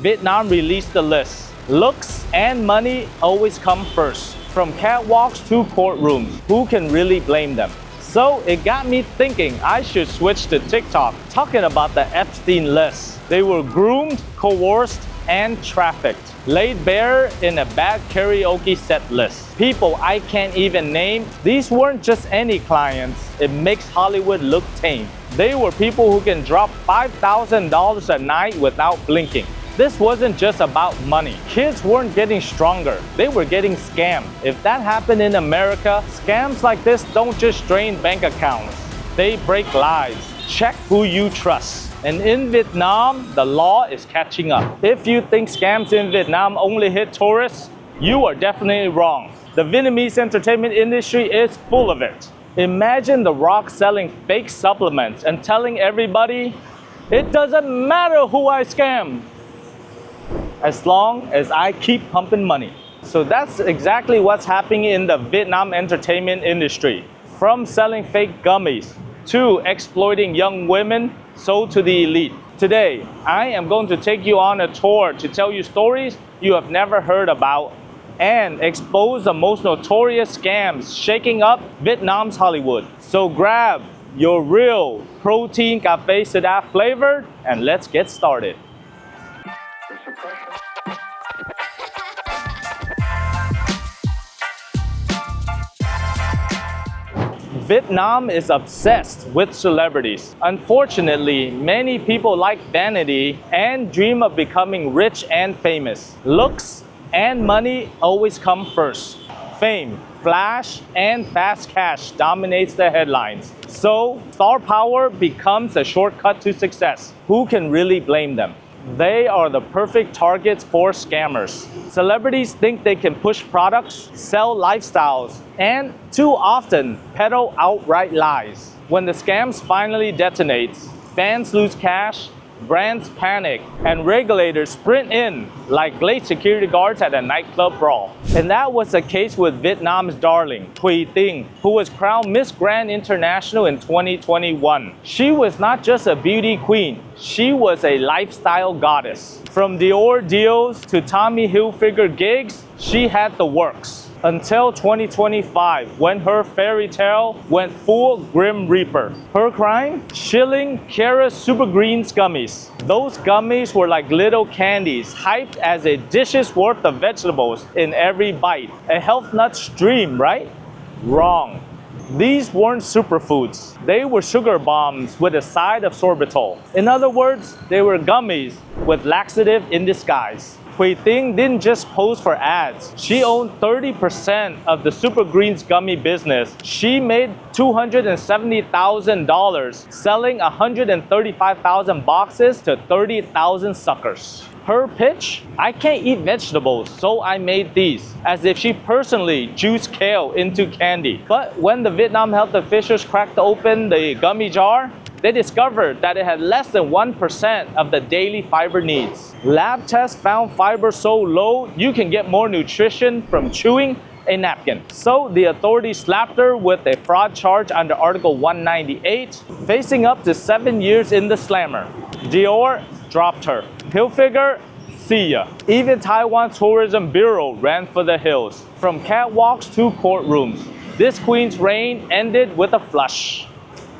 Vietnam released the list. Looks and money always come first. From catwalks to courtrooms, who can really blame them? So it got me thinking I should switch to TikTok, talking about the Epstein list. They were groomed, coerced, and trafficked, laid bare in a bad karaoke set list. People I can't even name. These weren't just any clients. It makes Hollywood look tame. They were people who can drop $5,000 a night without blinking. This wasn't just about money. Kids weren't getting stronger, they were getting scammed. If that happened in America, scams like this don't just drain bank accounts, they break lives. Check who you trust. And in Vietnam, the law is catching up. If you think scams in Vietnam only hit tourists, you are definitely wrong. The Vietnamese entertainment industry is full of it. Imagine The Rock selling fake supplements and telling everybody, it doesn't matter who I scam, as long as I keep pumping money. So that's exactly what's happening in the Vietnam entertainment industry. From selling fake gummies to exploiting young women sold to the elite. Today, I am going to take you on a tour to tell you stories you have never heard about and expose the most notorious scams shaking up Vietnam's Hollywood. So grab your real protein cafe soda flavor and let's get started. Vietnam is obsessed with celebrities. Unfortunately, many people like vanity and dream of becoming rich and famous. Looks and money always come first. Fame, flash, and fast cash dominates the headlines. So, star power becomes a shortcut to success. Who can really blame them? They are the perfect targets for scammers. Celebrities think they can push products, sell lifestyles, and too often peddle outright lies. When the scams finally detonates, fans lose cash, brands panic, and regulators sprint in like late security guards at a nightclub brawl. And that was the case with Vietnam's darling, Thuy Tinh, who was crowned Miss Grand International in 2021. She was not just a beauty queen, she was a lifestyle goddess. From Dior deals to Tommy Hilfiger gigs, she had the works. Until 2025, when her fairy tale went full Grim Reaper. Her crime? Shilling Kara Super Greens gummies. Those gummies were like little candies, hyped as a dish's worth of vegetables in every bite. A health nut's dream, right? Wrong. These weren't superfoods. They were sugar bombs with a side of sorbitol. In other words, they were gummies with laxative in disguise. Thuy Tinh didn't just pose for ads. She owned 30% of the Super Greens gummy business. She made $270,000 selling 135,000 boxes to 30,000 suckers. Her pitch? I can't eat vegetables, so I made these, as if she personally juiced kale into candy. But when the Vietnam health officials cracked open the gummy jar, they discovered that it had less than 1% of the daily fiber needs. Lab tests found fiber so low you can get more nutrition from chewing a napkin. So the authorities slapped her with a fraud charge under Article 198, facing up to 7 years in the slammer. Dior dropped her. Hilfiger, see ya. Even Taiwan Tourism Bureau ran for the hills. From catwalks to courtrooms, this queen's reign ended with a flush.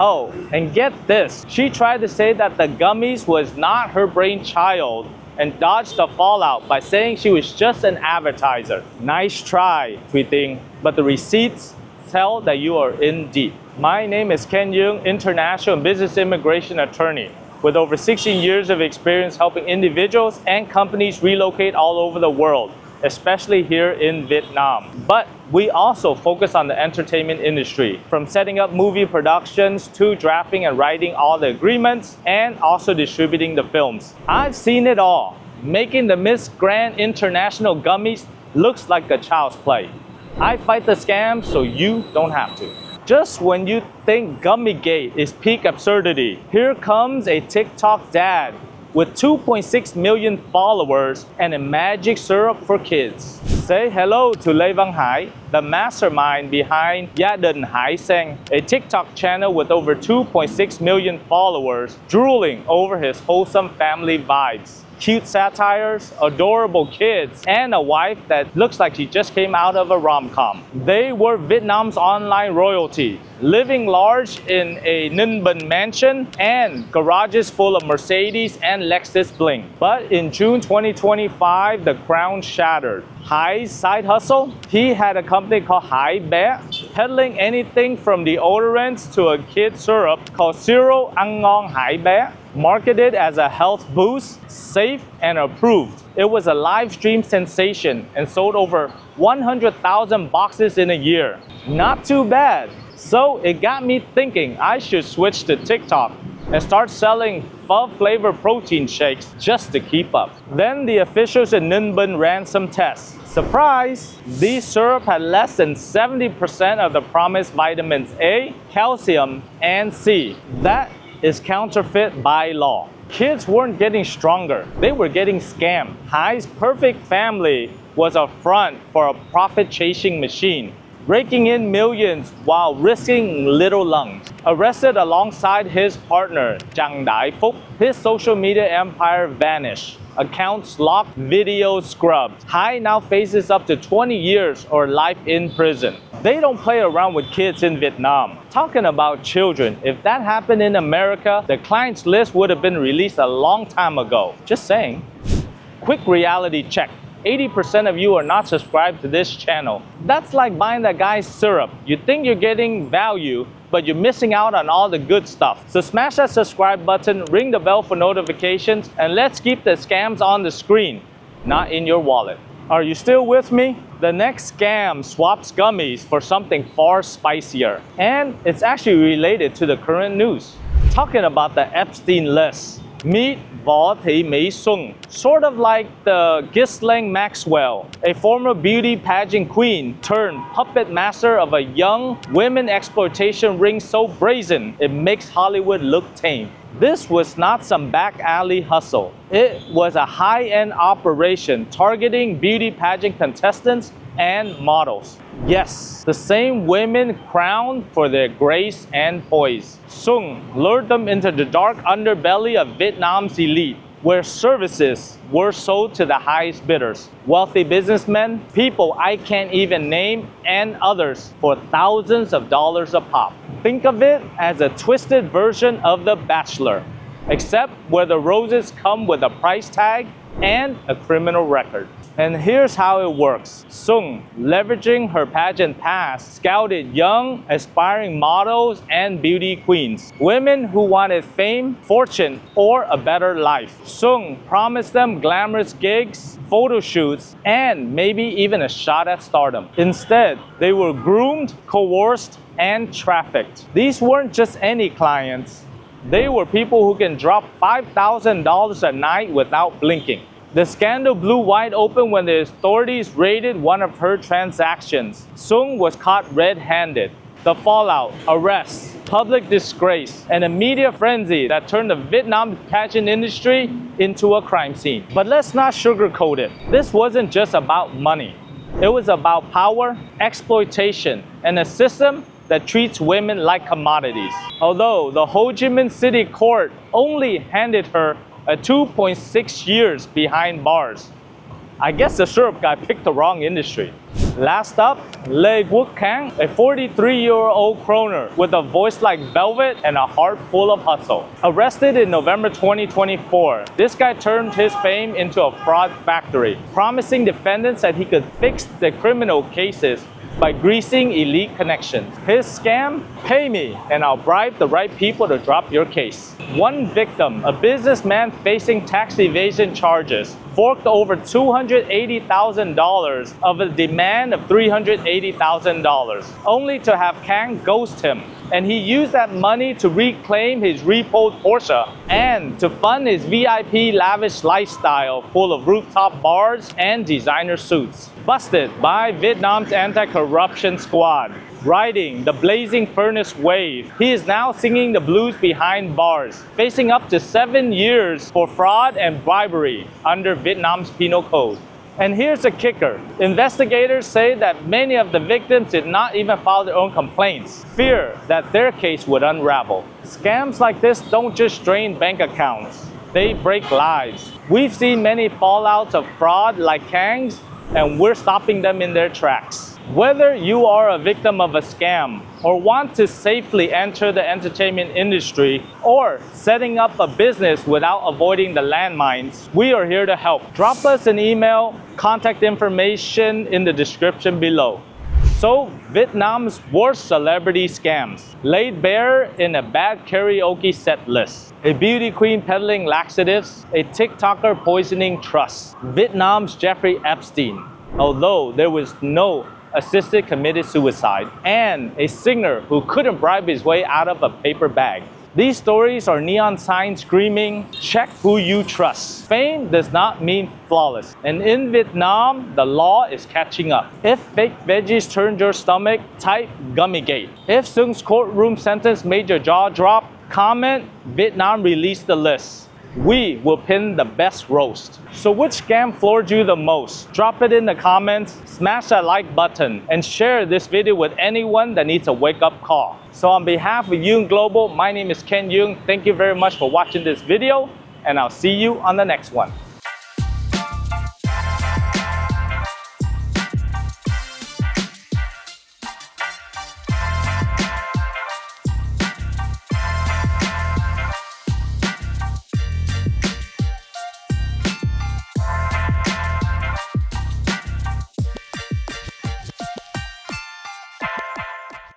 Oh, and get this, she tried to say that the gummies was not her brainchild and dodged the fallout by saying she was just an advertiser. Nice try, Thuy Tinh, but the receipts tell that you are in deep. My name is Ken Duong, international business immigration attorney, with over 16 years of experience helping individuals and companies relocate all over the world, especially here in Vietnam. But we also focus on the entertainment industry, from setting up movie productions to drafting and writing all the agreements and also distributing the films. I've seen it all. Making the Miss Grand International gummies looks like a child's play. I fight the scams so you don't have to. Just when you think Gummigate is peak absurdity, here comes a TikTok dad with 2.6 million followers and a magic syrup for kids. Say hello to Lê Văn Hải, the mastermind behind Gia đình Hải Sang, a TikTok channel with over 2.6 million followers, drooling over his wholesome family vibes. cute satires, adorable kids, and a wife that looks like she just came out of a rom-com. They were Vietnam's online royalty, living large in a Ninh Bình mansion and garages full of Mercedes and Lexus bling. But in June 2025, the crown shattered. Hai's side hustle? He had a company called Hai Bé, peddling anything from deodorants to a kid syrup called Siro Ăn Ngon Hai Bé, marketed as a health boost, safe and approved. It was a live stream sensation and sold over 100,000 boxes in a year. Not too bad. So it got me thinking I should switch to TikTok and start selling pho-flavored protein shakes just to keep up. Then the officials in Ninh Bình ran some tests. Surprise! These syrup had less than 70% of the promised vitamins A, calcium, and C. That is counterfeit by law. Kids weren't getting stronger, they were getting scammed. Hai's perfect family was a front for a profit-chasing machine, raking in millions while risking little lungs. Arrested alongside his partner, Giang Dai Phúc, his social media empire vanished. Accounts locked, videos scrubbed. Hai now faces up to 20 years or life in prison. They don't play around with kids in Vietnam. Talking about children, if that happened in America, the clients list would have been released a long time ago. Just saying. Quick reality check. 80% of you are not subscribed to this channel. That's like buying that guy's syrup. You think you're getting value, but you're missing out on all the good stuff. So smash that subscribe button, ring the bell for notifications, and let's keep the scams on the screen, not in your wallet. Are you still with me? The next scam swaps gummies for something far spicier. And it's actually related to the current news. Talking about the Epstein list. Meet Võ Thị Mỹ Xuân, sort of like the Ghislaine Maxwell, a former beauty pageant queen turned puppet master of a young women exploitation ring so brazen it makes Hollywood look tame. This was not some back alley hustle. It was a high-end operation targeting beauty pageant contestants and models. Yes, the same women crowned for their grace and poise. Xuân lured them into the dark underbelly of Vietnam's elite, where services were sold to the highest bidders. Wealthy businessmen, people I can't even name, and others for thousands of dollars a pop. Think of it as a twisted version of The Bachelor, except where the roses come with a price tag and a criminal record. And here's how it works. Xuân, leveraging her pageant past, scouted young, aspiring models and beauty queens. Women who wanted fame, fortune, or a better life. Xuân promised them glamorous gigs, photo shoots, and maybe even a shot at stardom. Instead, they were groomed, coerced, and trafficked. These weren't just any clients. They were people who can drop $5,000 a night without blinking. The scandal blew wide open when the authorities raided one of her transactions. Xuân was caught red-handed. The fallout, arrests, public disgrace, and a media frenzy that turned the Vietnam pageant industry into a crime scene. But let's not sugarcoat it. This wasn't just about money. It was about power, exploitation, and a system that treats women like commodities. Although the Ho Chi Minh City Court only handed her a 2.6 years behind bars. I guess the syrup guy picked the wrong industry. Last up, Lê Quốc Khang, a 43-year-old croner with a voice like velvet and a heart full of hustle. Arrested in November 2024, this guy turned his fame into a fraud factory, promising defendants that he could fix the criminal cases by greasing elite connections. His scam? Pay me and I'll bribe the right people to drop your case. One victim, a businessman facing tax evasion charges, forked over $280,000 of a demand of $380,000, only to have Kang ghost him. And he used that money to reclaim his repoed Porsche and to fund his VIP lavish lifestyle full of rooftop bars and designer suits. Busted by Vietnam's anti-corruption squad. Riding the blazing furnace wave, he is now singing the blues behind bars, facing up to 7 years for fraud and bribery under Vietnam's penal code. And here's the kicker. Investigators say that many of the victims did not even file their own complaints, fear that their case would unravel. Scams like this don't just drain bank accounts. they break lives. We've seen many fallouts of fraud like Kang's, and we're stopping them in their tracks. Whether you are a victim of a scam or want to safely enter the entertainment industry or setting up a business without avoiding the landmines, we are here to help. Drop us an email, contact information in the description below. So, Vietnam's worst celebrity scams, laid bare in a bad karaoke set list. A beauty queen peddling laxatives, a TikToker poisoning trust. Vietnam's Jeffrey Epstein, although there was no assisted committed suicide, and a singer who couldn't bribe his way out of a paper bag. These stories are neon signs screaming, check who you trust. Fame does not mean flawless. And in Vietnam, the law is catching up. If fake veggies turned your stomach, type Gummygate. If Sung's courtroom sentence made your jaw drop, comment Vietnam released the list. We will pin the best roast. So which scam floored you the most? Drop it in the comments, smash that like button, and share this video with anyone that needs a wake-up call. So on behalf of Duong Global, my name is Ken Duong. Thank you very much for watching this video, and I'll see you on the next one.